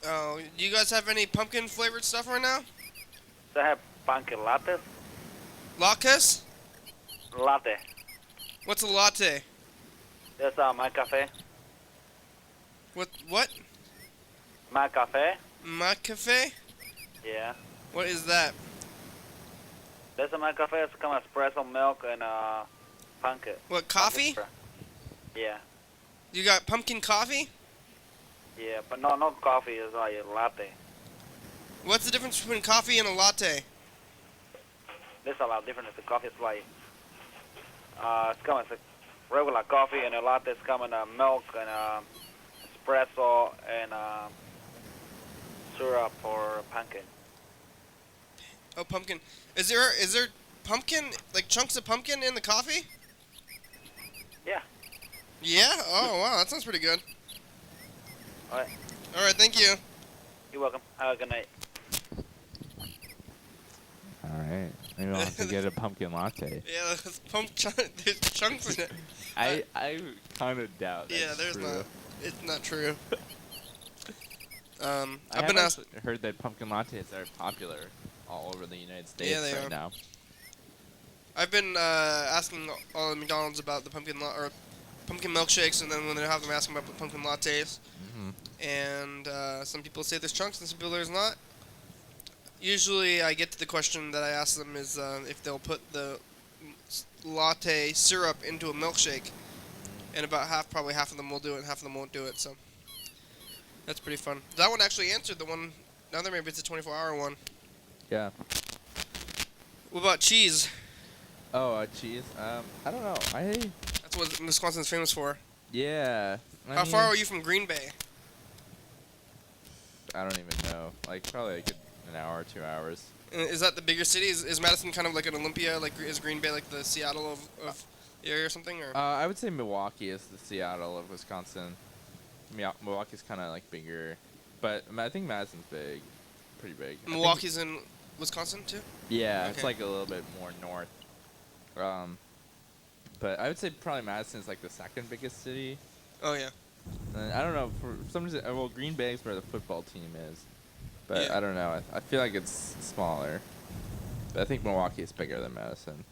Oh, do you guys have any pumpkin flavored stuff right now? They have pumpkin lattes? Latkes? Latte. What's a latte? That's my cafe. What? My cafe? My cafe? Yeah. What is that? That's my cafe. It's come espresso milk and pumpkin. What, coffee? Yeah. You got pumpkin coffee? Yeah, but no coffee. It's like a latte. What's the difference between coffee and a latte? There's a lot different. The coffee is like it's coming a regular coffee, and a latte is coming milk and espresso and syrup or pumpkin. Oh, pumpkin. Is there pumpkin, like chunks of pumpkin in the coffee? Yeah. Yeah? Oh, wow, that sounds pretty good. Alright. Alright, thank you. You're welcome. Have a good night. All right. Maybe I'll have to get a pumpkin latte. Yeah, there's chunks in it. I kind of doubt that's Yeah, there's true. not. It's not true. I've been asked. heard that pumpkin lattes are popular all over the United States Yeah, they right are. now. I've been asking all the McDonald's about the pumpkin milkshakes, and then when they have them, asking about the pumpkin lattes. And some people say there's chunks, and some people there's not. Usually, I get to the question that I ask them is if they'll put the latte syrup into a milkshake, and about probably half of them will do it, and half of them won't do it. So that's pretty fun. That one actually answered the one. Now that maybe it's a 24-hour one. Yeah. What about cheese? Oh, cheese. I don't know. That's what Wisconsin's famous for. Yeah. How far are you from Green Bay? I don't even know. Like probably like an hour, 2 hours. Is that the bigger city? Is Madison kind of like an Olympia? Like is Green Bay like the Seattle of area or something? Or I would say Milwaukee is the Seattle of Wisconsin. Milwaukee's kind of like bigger, but I think Madison's big, pretty big. Milwaukee's in Wisconsin too? Yeah, Okay. it's like a little bit more north. But I would say probably Madison is like the second biggest city. Oh yeah. And I don't know, for some reason, well, Green Bay is where the football team is, but Yeah. I don't know. I feel like it's smaller. But I think Milwaukee is bigger than Madison.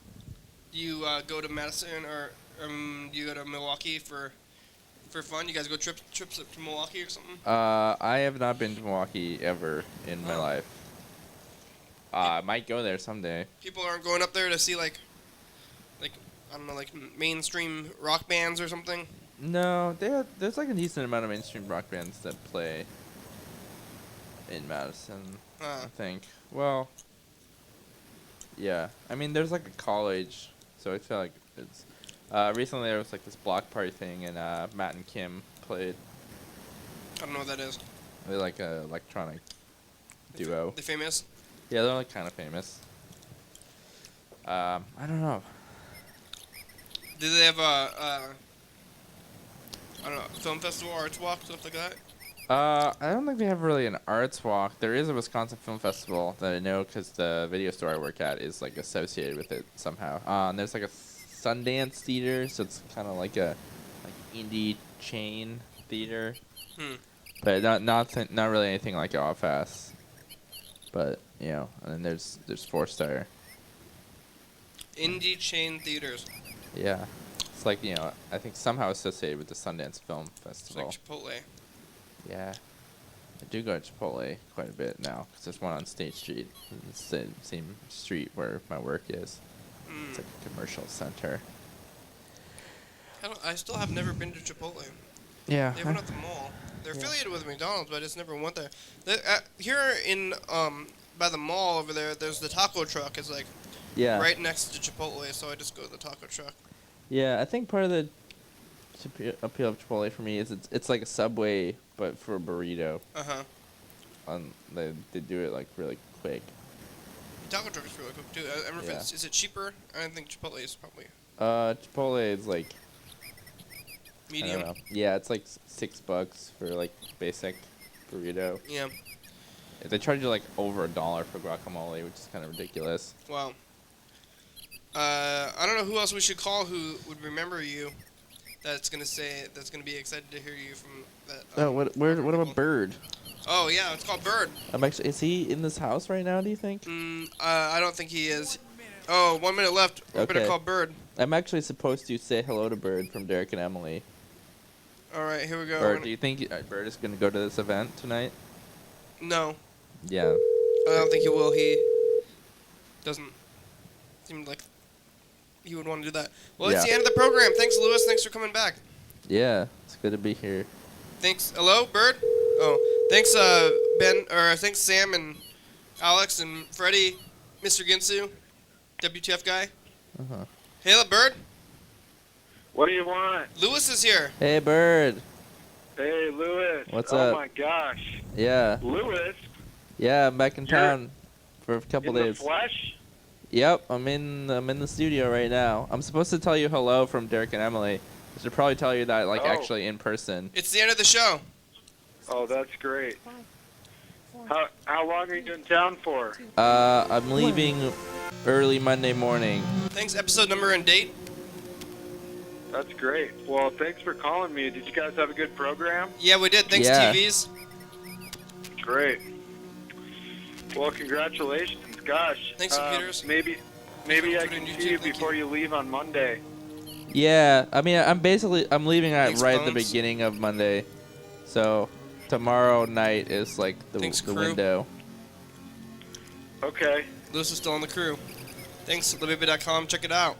Do you go to Madison or do you go to Milwaukee for fun? You guys go trips up to Milwaukee or something? I have not been to Milwaukee ever in my life. I might go there someday. People aren't going up there to see like I don't know, like mainstream rock bands or something. No, there's like a decent amount of mainstream rock bands that play in Madison, I think. Well, yeah. I mean, there's like a college, so I feel like it's... recently there was like this block party thing, and Matt and Kim played. I don't know what that is. They're like a electronic duo. They famous? Yeah, they're like kind of famous. I don't know. Do they have a I don't know, film festival, arts walk, stuff like that? I don't think they have really an arts walk. There is a Wisconsin Film Festival that I know because the video store I work at is like associated with it somehow. And there's like a Sundance theater, so it's kind of like a indie chain theater. But not really anything like Outfast. But you know, and then there's 4-Star. Indie chain theaters. Yeah, it's like, you know, I think somehow associated with the Sundance Film Festival. It's like Chipotle. Yeah, I do go to Chipotle quite a bit now because there's one on State Street, it's the same street where my work is. It's like a commercial center. I still have never been to Chipotle. Yeah. They have one at the mall. They're affiliated with McDonald's, but I just never went there. Here in by the mall over there, there's the taco truck. It's like right next to Chipotle, so I just go to the taco truck. Yeah, I think part of the appeal of Chipotle for me is it's like a Subway but for a burrito. They do it like really quick. The taco truck is really quick too. I remember if is it cheaper? I don't think Chipotle is probably. Chipotle is like medium. I don't know. Yeah, it's like $6 for like basic burrito. Yeah. They charge you like over $1 for guacamole, which is kind of ridiculous. Wow. I don't know who else we should call who would remember you. That's gonna be excited to hear you from that. Oh, what about Bird? Oh yeah, it's called Bird. Is he in this house right now, do you think? I don't think he is. Oh, 1 minute left. We better call Bird. I'm actually supposed to say hello to Bird from Derek and Emily. All right, here we go. Or do you think Bird is going to go to this event tonight? No. Yeah. I don't think he will. He doesn't seem like he would want to do that. Well, it's the end of the program. Thanks, Lewis. Thanks for coming back. Yeah, it's good to be here. Thanks. Hello, Bird? Oh, thanks, Ben, or thanks, Sam and Alex and Freddie, Mr. Ginsu, WTF guy. Hey, Bird. What do you want? Lewis is here. Hey, Bird. Hey, Lewis. What's up? up? Oh my gosh. Yeah. Lewis. Yeah, I'm back in town for a couple in days. the flesh? Yep, I'm in the studio right now. I'm supposed to tell you hello from Derek and Emily. I should probably tell you that actually in person. It's the end of the show. Oh, that's great. How long are you in town for? I'm leaving early Monday morning. Thanks. Episode number and date. That's great. Well, thanks for calling me. Did you guys have a good program? Yeah, we did. Thanks, TVs. Great. Well, congratulations. Gosh. Thanks, computers. Maybe I can see you before you leave on Monday. Yeah, I mean, I'm leaving at Thanks, right at the phones. beginning of Monday, so tomorrow night is like the crew. window. Okay. Lewis is still on the crew. Thanks, LiveBaby.com. Check it out.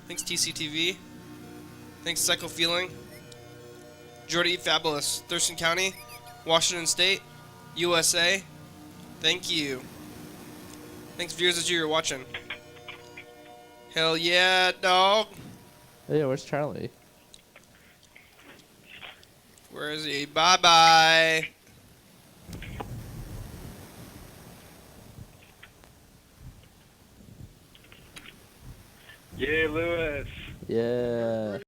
Thanks, TCTV. Thanks, Psycho Feeling. Jordy Fabulous. Thurston County, Washington State, USA. Thank you. Thanks, viewers, that you're watching. Hell yeah, dog. Hey, where's Charlie? Where is he? Bye-bye. Yay, Lewis. Yeah.